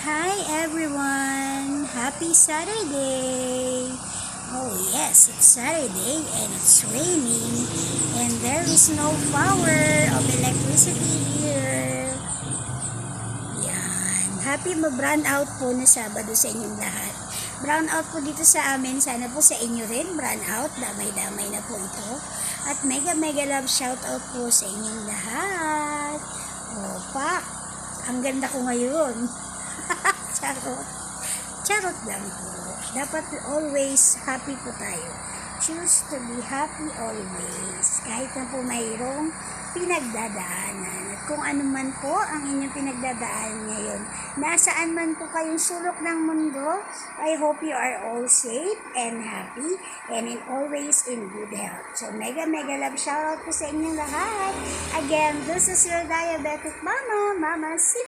Hi everyone! Happy Saturday! Oh yes, it's Saturday and it's raining and there is no power of electricity here. Yan. Happy ma-brown out po na Sabado sa inyong lahat. Brown out po dito sa amin. Sana po sa inyo rin brown out. Damay-damay na po ito. At mega love shout out po sa inyong lahat. Opa, ang ganda ko ngayon. Charot. Charot lang po. Dapat always happy po tayo. Choose to be happy always. Kahit na po mayroong pinagdadaanan. At kung ano man po ang inyong pinagdadaanan ngayon, nasaan man po kayong sulok ng mundo, I hope you are all safe and happy and always in good health. So mega love shout out po sa inyong lahat. Again, this is your diabetic mama, Mama C.